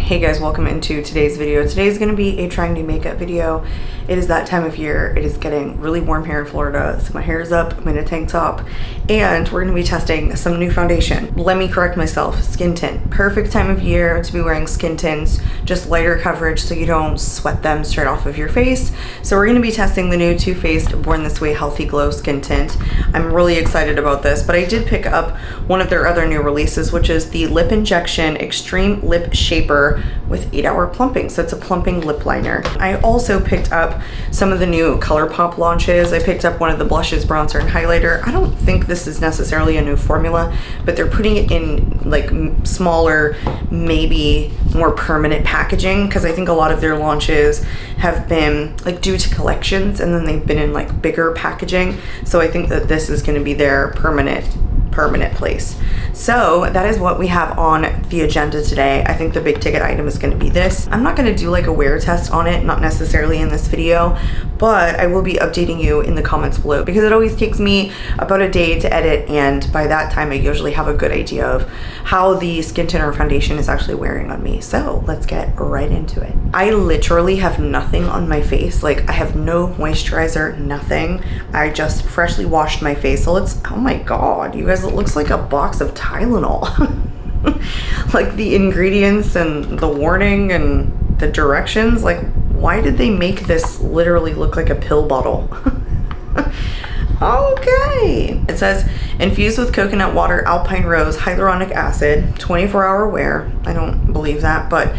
Hey guys, welcome into today's video. Today's going to be a trying new makeup video. It is that time of year. It is getting really warm here in Florida, so my hair is up, I'm in a tank top, and we're going to be testing some new foundation. Let me correct myself, skin tint. Perfect time of year to be wearing skin tints, just lighter coverage so you don't sweat them straight off of your face. So we're going to be testing the new Too Faced Born This Way Healthy Glow Skin Tint. I'm really excited about this, but I did pick up one of their other new releases, which is the Lip Injection Extreme Lip Shaper with 8-hour plumping. So it's a plumping lip liner. I also picked up some of the new ColourPop launches. I picked up one of the blushes, bronzer, and highlighter. I don't think this is necessarily a new formula, but they're putting it in like smaller, maybe more permanent packaging, because I think a lot of their launches have been like due to collections and then they've been in like bigger packaging. So I think that this is going to be their permanent place. So that is what we have on the agenda today. I think the big ticket item is going to be this. I'm not going to do like a wear test on it, not necessarily in this video, but I will be updating you in the comments below because it always takes me about a day to edit, and by that time I usually have a good idea of how the skin tint or foundation is actually wearing on me. So let's get right into it. I literally have nothing on my face. Like I have no moisturizer, nothing. I just freshly washed my face. So let's, oh my god, you guys, it looks like a box of Tylenol. Like the ingredients and the warning and the directions, like why did they make this literally look like a pill bottle? Okay. It says infused with coconut water, alpine rose, hyaluronic acid, 24-hour wear. I don't believe that, but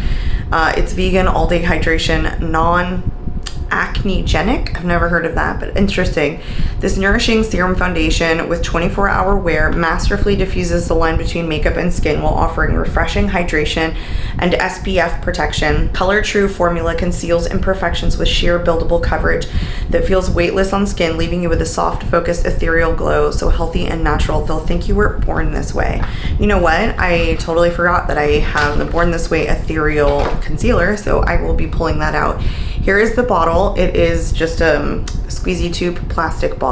it's vegan, all-day hydration, non-acnegenic. I've never heard of that, but interesting. This nourishing serum foundation with 24-hour wear masterfully diffuses the line between makeup and skin while offering refreshing hydration and SPF protection. Color True formula conceals imperfections with sheer buildable coverage that feels weightless on skin, leaving you with a soft, focused, ethereal glow, so healthy and natural. They'll think you were born this way. You know what? I totally forgot that I have the Born This Way Ethereal concealer, so I will be pulling that out. Here is the bottle. It is just a squeezy tube plastic bottle.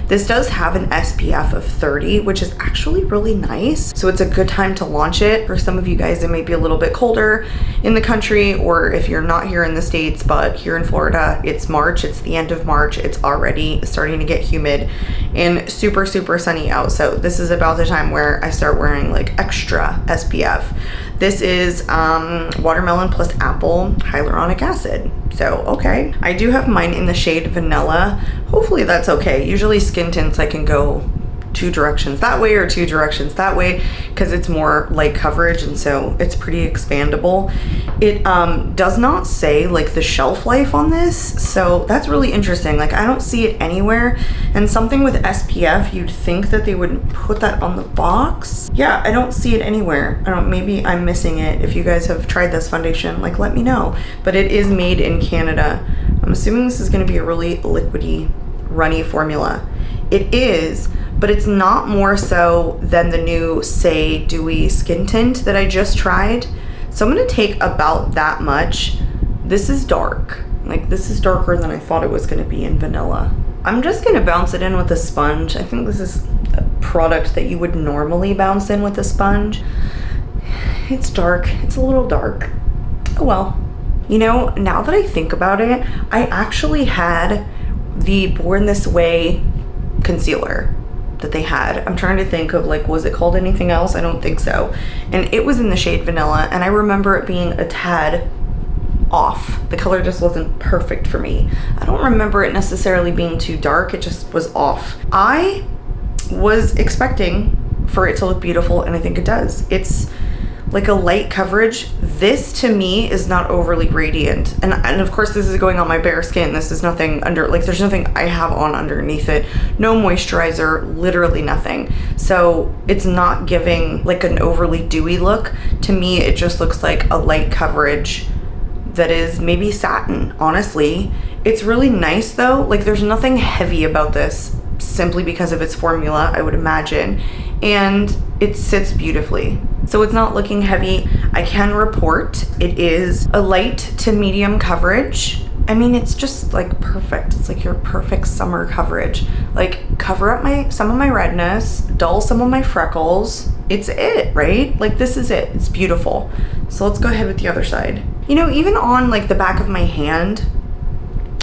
This does have an SPF of 30, which is actually really nice. So it's a good time to launch it. For some of you guys, it may be a little bit colder in the country, or if you're not here in the States, but here in Florida, it's March, it's the end of March. It's already starting to get humid and super, super sunny out. So this is about the time where I start wearing like extra SPF. This is watermelon plus apple hyaluronic acid. So, okay. I do have mine in the shade Vanilla. Hopefully that's okay. Usually skin tints I can go two directions that way or two directions that way because it's more light coverage, and so it's pretty expandable. It does not say like the shelf life on this, so that's really interesting. Like I don't see it anywhere, and something with SPF, you'd think that they would put that on the box. Yeah, I don't see it anywhere. I don't, maybe I'm missing it. If you guys have tried this foundation, like let me know. But it is made in Canada. I'm assuming this is going to be a really liquidy, runny formula. It is, but it's not more so than the new Say Dewy Skin Tint that I just tried. So I'm gonna take about that much. This is dark. Like this is darker than I thought it was gonna be in Vanilla. I'm just gonna bounce it in with a sponge. I think this is a product that you would normally bounce in with a sponge. It's dark, it's a little dark. Oh well. You know, now that I think about it, I actually had the Born This Way concealer that they had. I'm trying to think of like, was it called anything else? I don't think so. And it was in the shade Vanilla, and I remember it being a tad off. The color just wasn't perfect for me. I don't remember it necessarily being too dark, it just was off. I was expecting for it to look beautiful, and I think it does. It's like a light coverage. This to me is not overly radiant, and of course this is going on my bare skin. This is nothing under, like there's nothing I have on underneath it, no moisturizer, literally nothing. So it's not giving like an overly dewy look. To me it just looks like a light coverage that is maybe satin, honestly. It's really nice though. Like there's nothing heavy about this, simply because of its formula, I would imagine, and it sits beautifully. So it's not looking heavy. I can report it is a light to medium coverage. I mean, it's just like perfect. It's like your perfect summer coverage. Like cover up some of my redness, dull some of my freckles, it's it, right? Like, this is it. It's beautiful. So let's go ahead with the other side. You know, even on like the back of my hand,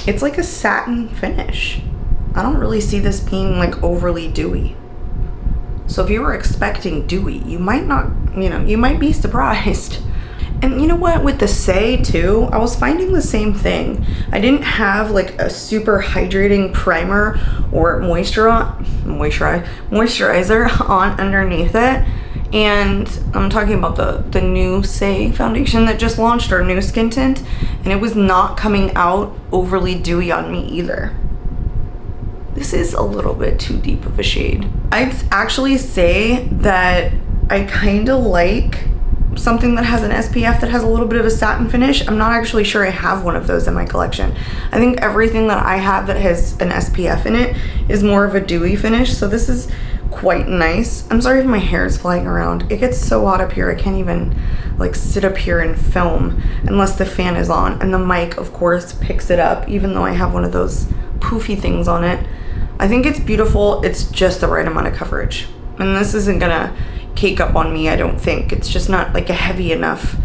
it's like a satin finish. I don't really see this being like overly dewy. So if you were expecting dewy, you might not, you know, you might be surprised. And you know what, with the Say too, I was finding the same thing. I didn't have like a super hydrating primer or moisturizer on underneath it. And I'm talking about the new Say foundation that just launched, our new skin tint, and it was not coming out overly dewy on me either. This is a little bit too deep of a shade. I'd actually say that I kind of like something that has an SPF that has a little bit of a satin finish. I'm not actually sure I have one of those in my collection. I think everything that I have that has an SPF in it is more of a dewy finish, so this is quite nice. I'm sorry if my hair is flying around. It gets so hot up here, I can't even like sit up here and film unless the fan is on, and the mic of course picks it up even though I have one of those poofy things on it. I think it's beautiful. It's just the right amount of coverage, and this isn't gonna cake up on me, I don't think. It's just not like a heavy enough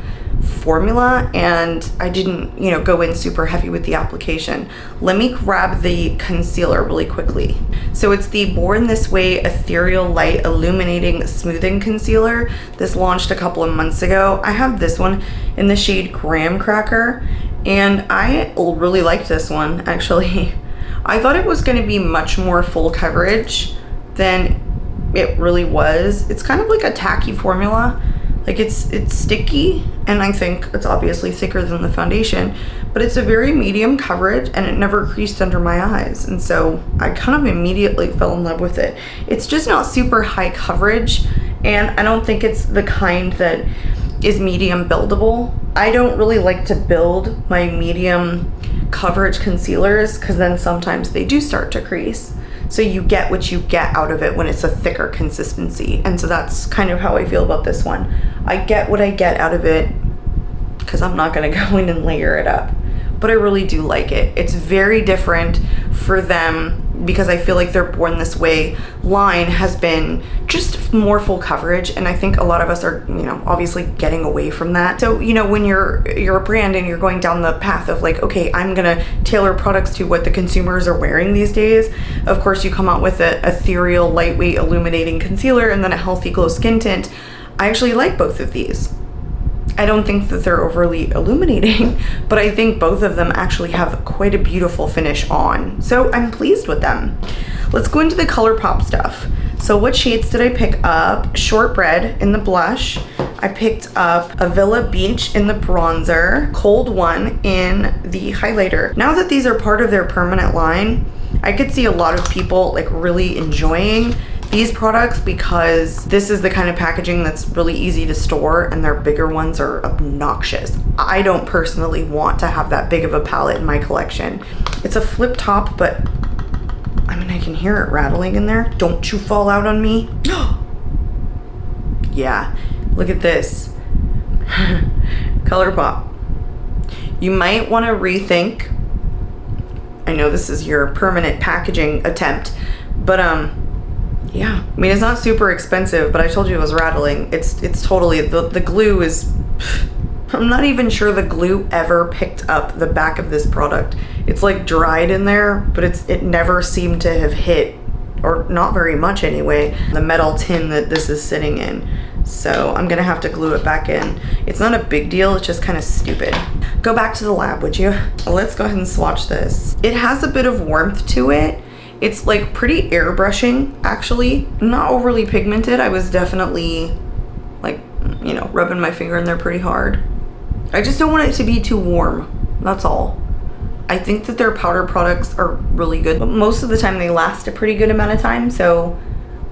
formula, and I didn't, you know, go in super heavy with the application. Let me grab the concealer really quickly. So it's the Born This Way Ethereal Light Illuminating Smoothing Concealer. This launched a couple of months ago. I have this one in the shade Graham Cracker, and I really liked this one actually. I thought it was going to be much more full coverage than it really was. It's kind of like a tacky formula. Like it's sticky, and I think it's obviously thicker than the foundation, but it's a very medium coverage and it never creased under my eyes. And so I kind of immediately fell in love with it. It's just not super high coverage, and I don't think it's the kind that is medium buildable. I don't really like to build my medium coverage concealers because then sometimes they do start to crease. So you get what you get out of it when it's a thicker consistency. And so that's kind of how I feel about this one. I get what I get out of it because I'm not gonna go in and layer it up. But I really do like it. It's very different for them because I feel like their Born This Way line has been just more full coverage, and I think a lot of us are, you know, obviously getting away from that. So, you know, when you're a brand and you're going down the path of like, okay, I'm gonna tailor products to what the consumers are wearing these days, of course you come out with a ethereal lightweight illuminating concealer and then a healthy glow skin tint. I actually like both of these. I don't think that they're overly illuminating, but I think both of them actually have quite a beautiful finish on. So I'm pleased with them. Let's go into the ColourPop stuff. So what shades did I pick up? Shortbread in the blush. I picked up Avila Beach in the bronzer. Cold One in the highlighter. Now that these are part of their permanent line, I could see a lot of people like really enjoying these products because this is the kind of packaging that's really easy to store, and their bigger ones are obnoxious. I don't personally want to have that big of a palette in my collection. It's a flip top, but I mean, I can hear it rattling in there. Don't you fall out on me. Yeah, look at this. ColourPop. You might want to rethink. I know this is your permanent packaging attempt, but yeah, I mean, it's not super expensive, but I told you it was rattling. It's totally, the glue is, I'm not even sure the glue ever picked up the back of this product. It's like dried in there, but it never seemed to have hit, or not very much anyway, the metal tin that this is sitting in. So I'm gonna have to glue it back in. It's not a big deal, it's just kind of stupid. Go back to the lab, would you? Let's go ahead and swatch this. It has a bit of warmth to it. It's like pretty airbrushing, actually. Not overly pigmented. I was definitely like, you know, rubbing my finger in there pretty hard. I just don't want it to be too warm, that's all. I think that their powder products are really good, but most of the time they last a pretty good amount of time, so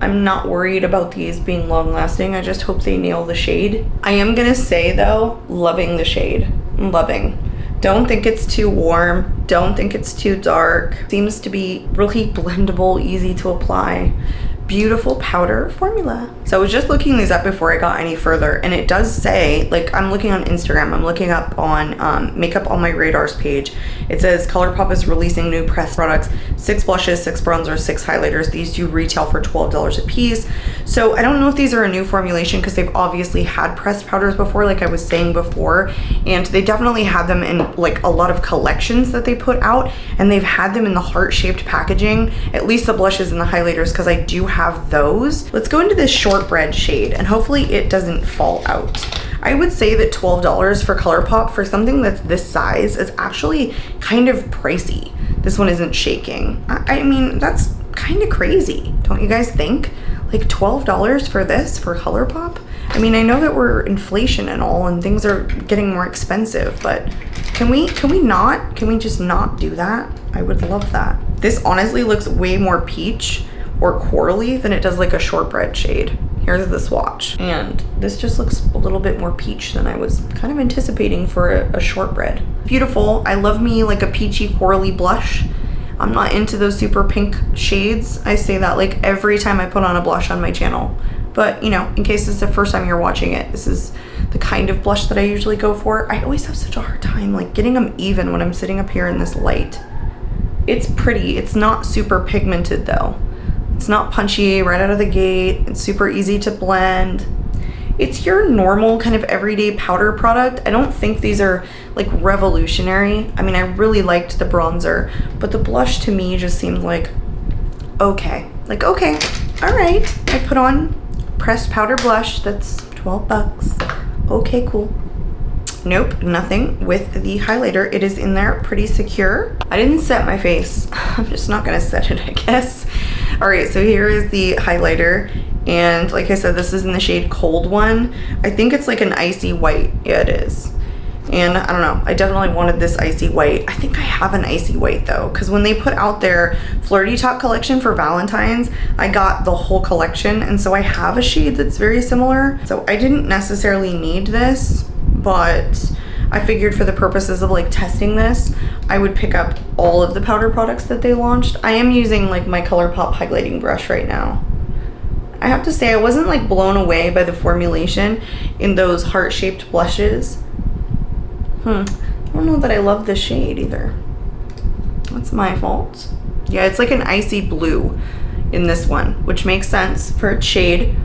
I'm not worried about these being long lasting. I just hope they nail the shade. I am gonna say though, loving the shade, loving. Don't think it's too warm. Don't think it's too dark. Seems to be really blendable, easy to apply. beautiful powder formula. So I was just looking these up before I got any further, and it does say, like, I'm looking on Instagram, I'm looking up on Makeup on My Radars page. It says ColourPop is releasing new pressed products, 6 blushes, 6 bronzers, 6 highlighters. These do retail for $12 a piece. So I don't know if these are a new formulation because they've obviously had pressed powders before, like I was saying before, and they definitely had them in like a lot of collections that they put out, and they've had them in the heart-shaped packaging, at least the blushes and the highlighters, because I do have those. Let's go into this Shortbread shade, and hopefully it doesn't fall out. I would say that $12 for ColourPop for something that's this size is actually kind of pricey. This one isn't shaking. I mean, that's kind of crazy, don't you guys think? Like $12 for this for ColourPop? I mean, I know that we're inflation and all and things are getting more expensive, but can we just not do that? I would love that. This honestly looks way more peach or corally than it does like a Shortbread shade. Here's the swatch, and this just looks a little bit more peach than I was kind of anticipating for a Shortbread. Beautiful. I love me like a peachy corally blush. I'm not into those super pink shades. I say that like every time I put on a blush on my channel. But, you know, in case this is the first time you're watching it, this is the kind of blush that I usually go for. I always have such a hard time like getting them even when I'm sitting up here in this light. It's pretty. It's not super pigmented though. It's not punchy right out of the gate. It's super easy to blend. It's your normal kind of everyday powder product. I don't think these are like revolutionary. I mean, I really liked the bronzer, but the blush to me just seemed like okay. Like, okay, all right. I put on pressed powder blush that's 12 bucks. Okay, cool. Nope, nothing with the highlighter. It is in there pretty secure. I didn't set my face. I'm just not gonna set it, I guess. All right, so here is the highlighter. And like I said, this is in the shade Cold One. I think it's like an icy white. Yeah, it is. And I don't know, I definitely wanted this icy white. I think I have an icy white though, because when they put out their Flirty Talk collection for Valentine's, I got the whole collection. And so I have a shade that's very similar. So I didn't necessarily need this, but I figured for the purposes of like testing this, I would pick up all of the powder products that they launched. I am using like my ColourPop highlighting brush right now. I have to say I wasn't like blown away by the formulation in those heart-shaped blushes. I don't know that I love the shade either. That's my fault. Yeah, it's like an icy blue in this one, which makes sense for its shade.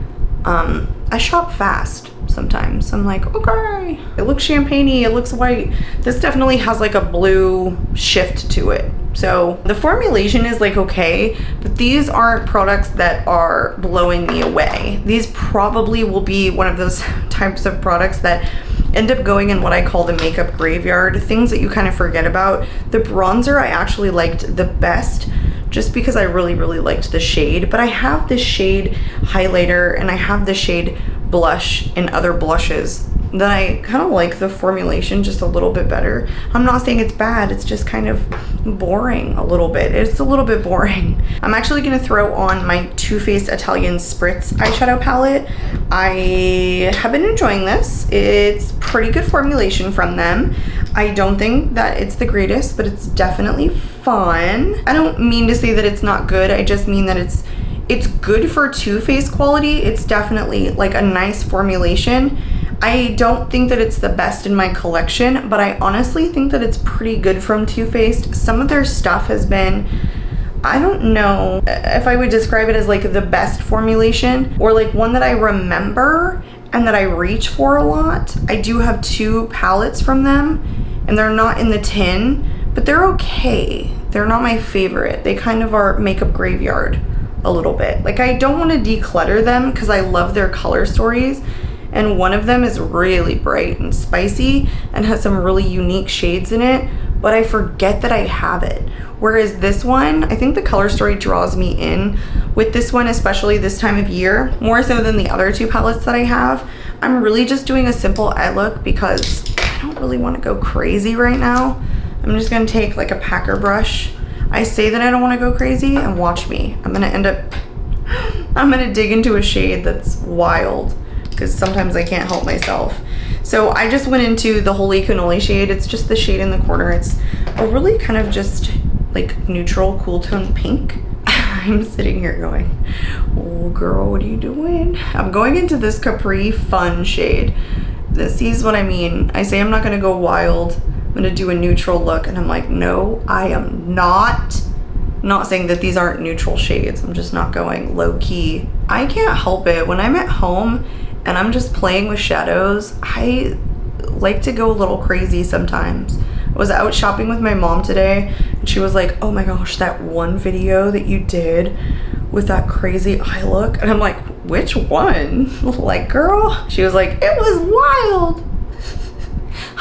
I shop fast sometimes. I'm like, okay, it looks champagne-y, it looks white. This definitely has like a blue shift to it. So the formulation is like okay, but these aren't products that are blowing me away. These probably will be one of those types of products that end up going in what I call the makeup graveyard, things that you kind of forget about. The bronzer I actually liked the best just because I really liked the shade, but I have this shade highlighter and I have the shade blush in other blushes that I kind of like the formulation just a little bit better. I'm not saying it's bad, it's just kind of boring a little bit. It's a little bit boring. I'm actually gonna throw on my Too Faced Italian Spritz eyeshadow palette. I have been enjoying this. It's pretty good formulation from them. I don't think that it's the greatest, but it's definitely fun. I don't mean to say that it's not good, I just mean that it's good for Too Faced quality. It's definitely like a nice formulation. I don't think that it's the best in my collection, but I honestly think that it's pretty good from Too Faced. Some of their stuff has been, I don't know if I would describe it as like the best formulation or like one that I remember and that I reach for a lot. I do have 2 palettes from them and they're not in the tin, but they're okay. They're not my favorite. They kind of are makeup graveyard a little bit. Like I don't want to declutter them because I love their color stories. And one of them is really bright and spicy and has some really unique shades in it, but I forget that I have it. Whereas this one, I think the color story draws me in with this one, especially this time of year, more so than the other 2 palettes that I have. I'm really just doing a simple eye look because I don't really want to go crazy right now. I'm just gonna take like a packer brush. I say that I don't want to go crazy and watch me. I'm gonna dig into a shade that's wild, because sometimes I can't help myself. So I just went into the Holy Cannoli shade. It's just the shade in the corner. It's a really kind of just like neutral cool tone pink. I I'm sitting here going, oh girl, what are you doing? I'm going into this Capri Fun shade. This is what I mean. I say I'm not gonna go wild. I'm gonna do a neutral look, and I'm like, no, I am not. Not saying that these aren't neutral shades. I'm just not going low key. I can't help it. When I'm at home and I'm just playing with shadows, I like to go a little crazy sometimes. I was out shopping with my mom today, and she was like, oh my gosh, that one video that you did with that crazy eye look. And I'm like, which one? Like, girl. She was like, it was wild.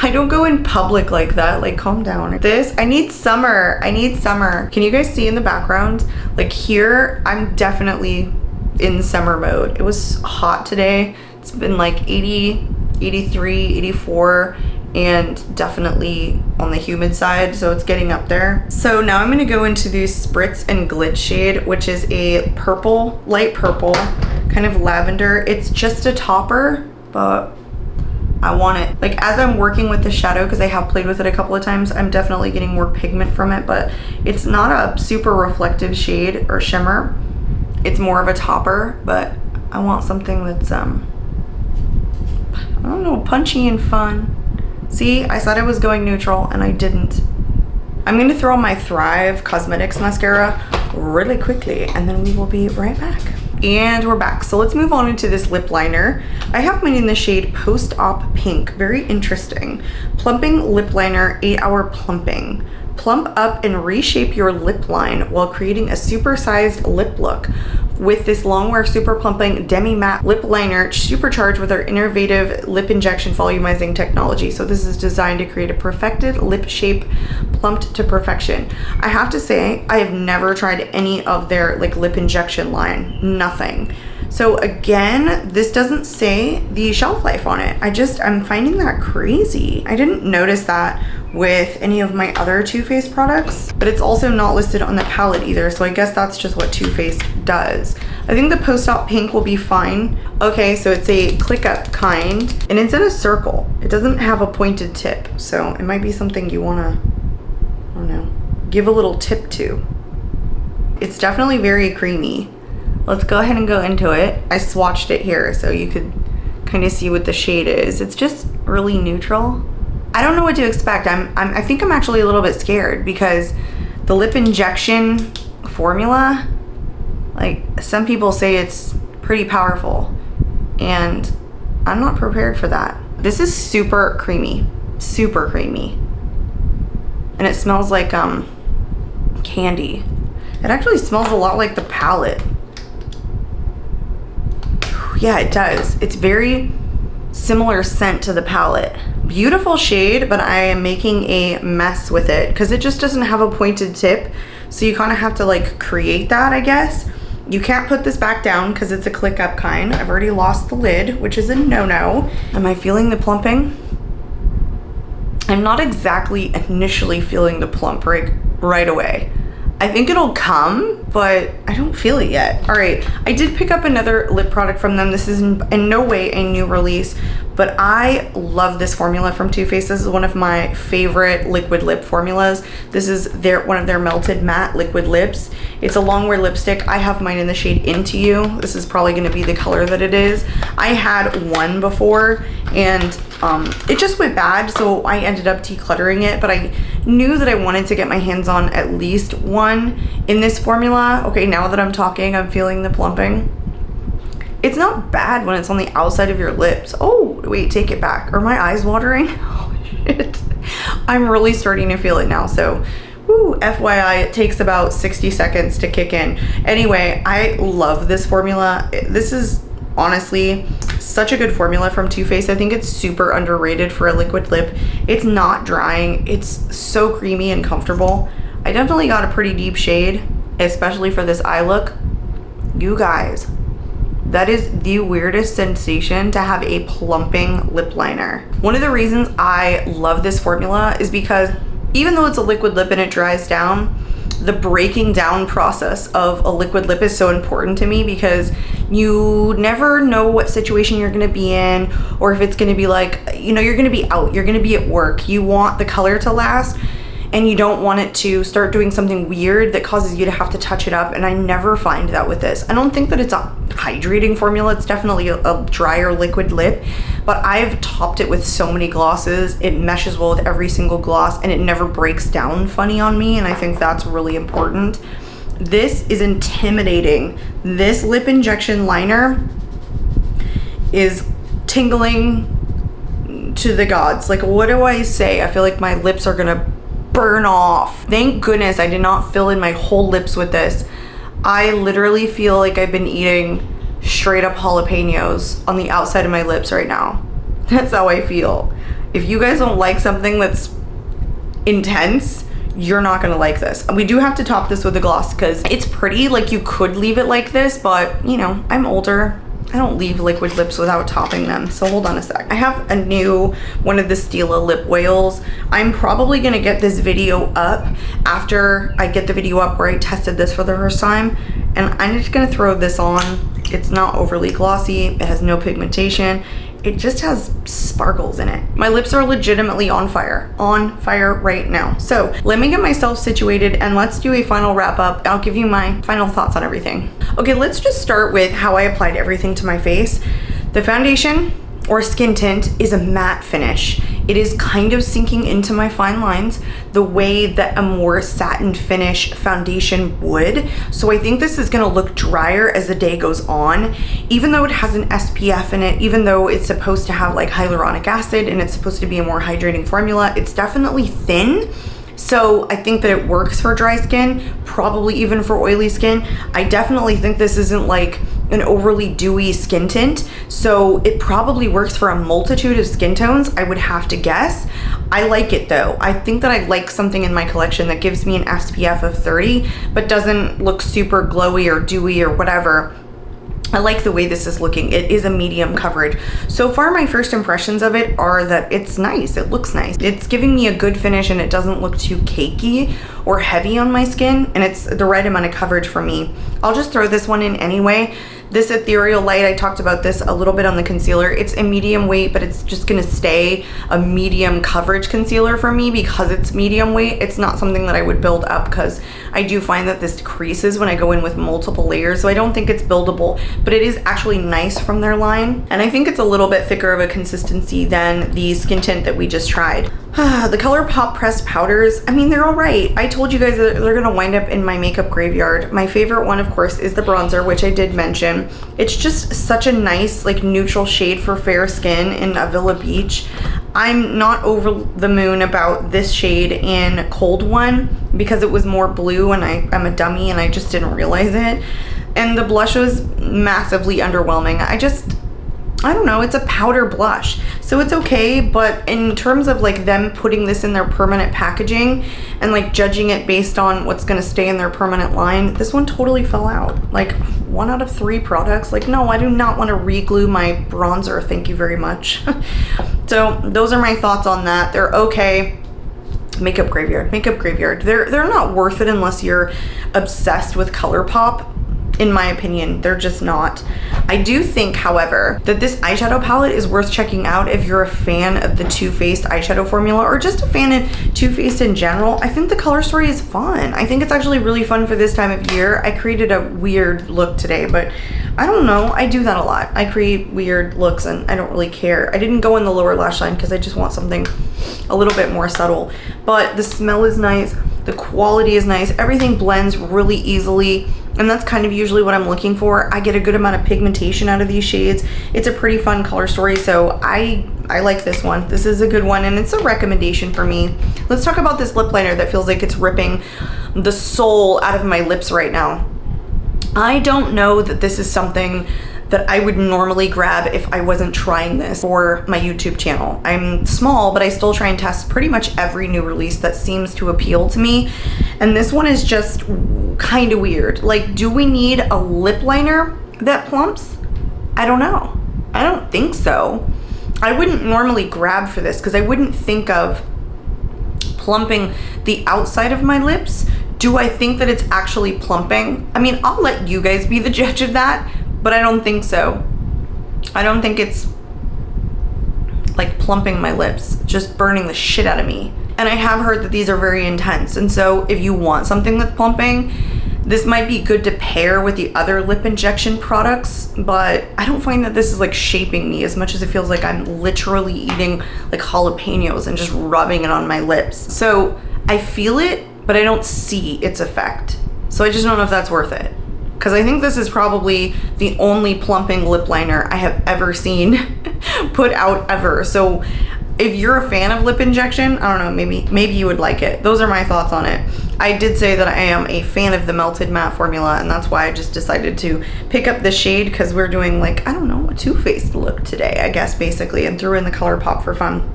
I don't go in public like that. Like, calm down. This, I need summer. I need summer. Can you guys see in the background? Like here, I'm definitely in summer mode. It was hot today. It's been like 80, 83, 84, and definitely on the humid side, so it's getting up there. So now I'm gonna go into the Spritz and Glitch shade, which is a purple, light purple, kind of lavender. It's just a topper, but I want it. Like, as I'm working with the shadow, because I have played with it a couple of times, I'm definitely getting more pigment from it, but it's not a super reflective shade or shimmer. It's more of a topper, but I want something that's, I don't know, punchy and fun. See, I said I was going neutral and I didn't. I'm gonna throw on my Thrive Cosmetics mascara really quickly, and then we will be right back. And we're back. So let's move on into this lip liner. I have mine in the shade Post-Op Pink. Very interesting. Plumping Lip Liner, 8-Hour Plumping. Plump up and reshape your lip line while creating a supersized lip look with this Longwear Super Plumping Demi Matte Lip Liner, supercharged with our innovative lip injection volumizing technology. So this is designed to create a perfected lip shape, plumped to perfection. I have to say, I have never tried any of their like lip injection line, nothing. So again, this doesn't say the shelf life on it. I'm finding that crazy. I didn't notice that with any of my other Too Faced products, but it's also not listed on the palette either, so I guess that's just what Too Faced does. I think the Post-Op Pink will be fine. Okay, so it's a click up kind, and it's in a circle. It doesn't have a pointed tip, so it might be something you wanna, I don't know, give a little tip to. It's definitely very creamy. Let's go ahead and go into it. I swatched it here so you could kind of see what the shade is. It's just really neutral. I don't know what to expect. I think I'm actually a little bit scared because the lip injection formula, like some people say it's pretty powerful, and I'm not prepared for that. This is super creamy, and it smells like candy. It actually smells a lot like the palette. Yeah, it does. It's very similar scent to the palette. Beautiful shade, but I am making a mess with it because it just doesn't have a pointed tip. So you kind of have to like create that, I guess. You can't put this back down because it's a click up kind. I've already lost the lid, which is a no-no. Am I feeling the plumping? I'm not exactly initially feeling the plump right away. I think it'll come, but I don't feel it yet. All right, I did pick up another lip product from them. This is in no way a new release, but I love this formula from Too Faced. This is one of my favorite liquid lip formulas. This is one of their melted matte liquid lips. It's a Longwear lipstick. I have mine in the shade Into You. This is probably gonna be the color that it is. I had one before and it just went bad, so I ended up decluttering it, but I knew that I wanted to get my hands on at least one in this formula. Okay, now that I'm talking, I'm feeling the plumping. It's not bad when it's on the outside of your lips. Oh, wait, take it back. Are my eyes watering? Oh, shit. I'm really starting to feel it now, so woo, FYI, it takes about 60 seconds to kick in. Anyway, I love this formula. This is honestly such a good formula from Too Faced. I think it's super underrated for a liquid lip. It's not drying. It's so creamy and comfortable. I definitely got a pretty deep shade, especially for this eye look. You guys, that is the weirdest sensation to have a plumping lip liner. One of the reasons I love this formula is because even though it's a liquid lip and it dries down, the breaking down process of a liquid lip is so important to me because you never know what situation you're gonna be in, or if it's gonna be like, you know, you're gonna be out, you're gonna be at work, you want the color to last. and you don't want it to start doing something weird that causes you to have to touch it up, and I never find that with this. I don't think that it's a hydrating formula. It's definitely a drier liquid lip, but I've topped it with so many glosses. It meshes well with every single gloss, and it never breaks down funny on me, and I think that's really important. This is intimidating. This lip injection liner is tingling to the gods. Like, what do I say? I feel like my lips are gonna burn off. Thank goodness I did not fill in my whole lips with this. I literally feel like I've been eating straight up jalapenos on the outside of my lips right now. That's how I feel. If you guys don't like something that's intense, you're not gonna like this. We do have to top this with a gloss because it's pretty. Like, you could leave it like this, but you know, I'm older. I don't leave liquid lips without topping them. So hold on a sec. I have a new one of the Stila lip oils. I'm probably gonna get this video up after I get the video up where I tested this for the first time. And I'm just gonna throw this on. It's not overly glossy. It has no pigmentation. It just has sparkles in it. My lips are legitimately on fire right now. So let me get myself situated and let's do a final wrap up. I'll give you my final thoughts on everything. Okay, let's just start with how I applied everything to my face. The foundation or skin tint is a matte finish. It is kind of sinking into my fine lines the way that a more satin finish foundation would. So I think this is gonna look drier as the day goes on. Even though it has an SPF in it, even though it's supposed to have like hyaluronic acid and it's supposed to be a more hydrating formula, it's definitely thin. So I think that it works for dry skin, probably even for oily skin. I definitely think this isn't like an overly dewy skin tint, so it probably works for a multitude of skin tones, I would have to guess. I like it though. I think that I like something in my collection that gives me an SPF of 30, but doesn't look super glowy or dewy or whatever. I like the way this is looking. It is a medium coverage. So far, my first impressions of it are that it's nice. It looks nice. It's giving me a good finish and it doesn't look too cakey or heavy on my skin, and it's the right amount of coverage for me. I'll just throw this one in anyway. This Ethereal Light, I talked about this a little bit on the concealer. It's a medium weight, but it's just gonna stay a medium coverage concealer for me because it's medium weight. It's not something that I would build up because I do find that this creases when I go in with multiple layers, so I don't think it's buildable, but it is actually nice from their line. And I think it's a little bit thicker of a consistency than the skin tint that we just tried. The ColourPop pressed powders, I mean, they're all right. I told you guys that they're gonna wind up in my makeup graveyard. My favorite one, of course, is the bronzer, which I did mention. It's just such a nice, like, neutral shade for fair skin in Avila Beach. I'm not over the moon about this shade in Cold One because it was more blue and I'm a dummy and I just didn't realize it. And the blush was massively underwhelming. I don't know, it's a powder blush, so it's okay, but in terms of like them putting this in their permanent packaging and like judging it based on what's gonna stay in their permanent line, this one totally fell out. Like 1 out of 3 products. Like, no, I do not want to re-glue my bronzer, thank you very much. So those are my thoughts on that. They're okay. Makeup graveyard. They're not worth it unless you're obsessed with ColourPop. In my opinion, they're just not. I do think, however, that this eyeshadow palette is worth checking out if you're a fan of the Too Faced eyeshadow formula or just a fan of Too Faced in general. I think the color story is fun. I think it's actually really fun for this time of year. I created a weird look today, but I don't know. I do that a lot. I create weird looks and I don't really care. I didn't go in the lower lash line because I just want something a little bit more subtle. But the smell is nice. The quality is nice. Everything blends really easily. And that's kind of usually what I'm looking for. I get a good amount of pigmentation out of these shades. It's a pretty fun color story, so I like this one. This is a good one, and it's a recommendation for me. Let's talk about this lip liner that feels like it's ripping the soul out of my lips right now. I don't know that this is something that I would normally grab if I wasn't trying this for my YouTube channel. I'm small, but I still try and test pretty much every new release that seems to appeal to me. And this one is just kind of weird. Like, do we need a lip liner that plumps? I don't know. I don't think so. I wouldn't normally grab for this because I wouldn't think of plumping the outside of my lips. Do I think that it's actually plumping? I mean, I'll let you guys be the judge of that, but I don't think so. I don't think it's like plumping my lips, just burning the shit out of me. And I have heard that these are very intense. And so if you want something that's plumping, this might be good to pair with the other lip injection products, but I don't find that this is like shaping me as much as it feels like I'm literally eating like jalapenos and just rubbing it on my lips. So I feel it, but I don't see its effect. So I just don't know if that's worth it. Because I think this is probably the only plumping lip liner I have ever seen put out ever. So if you're a fan of lip injection, I don't know, maybe you would like it. Those are my thoughts on it. I did say that I am a fan of the melted matte formula, and that's why I just decided to pick up this shade, because we're doing like, I don't know, a Too-Faced look today, I guess, basically, and threw in the ColourPop for fun.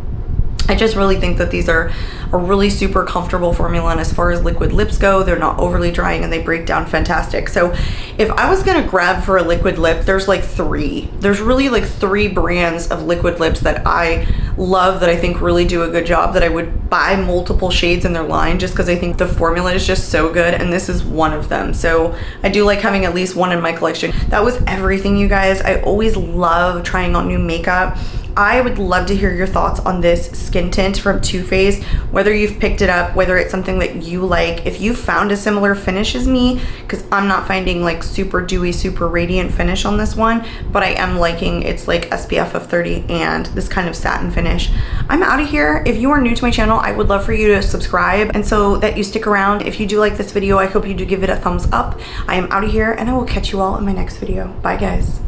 I just really think that these are a really super comfortable formula, and as far as liquid lips go, they're not overly drying and they break down fantastic. So if I was gonna grab for a liquid lip, there's like three. There's really like three brands of liquid lips that I love, that I think really do a good job, that I would buy multiple shades in their line just because I think the formula is just so good, and this is one of them. So I do like having at least one in my collection. That was everything, you guys. I always love trying out new makeup. I would love to hear your thoughts on this skin tint from Too Faced, whether you've picked it up, whether it's something that you like, if you found a similar finish as me, because I'm not finding like super dewy, super radiant finish on this one, but I am liking its like SPF of 30 and this kind of satin finish. I'm out of here. If you are new to my channel, I would love for you to subscribe, and so that you stick around. If you do like this video, I hope you do give it a thumbs up. I am out of here, and I will catch you all in my next video. Bye, guys.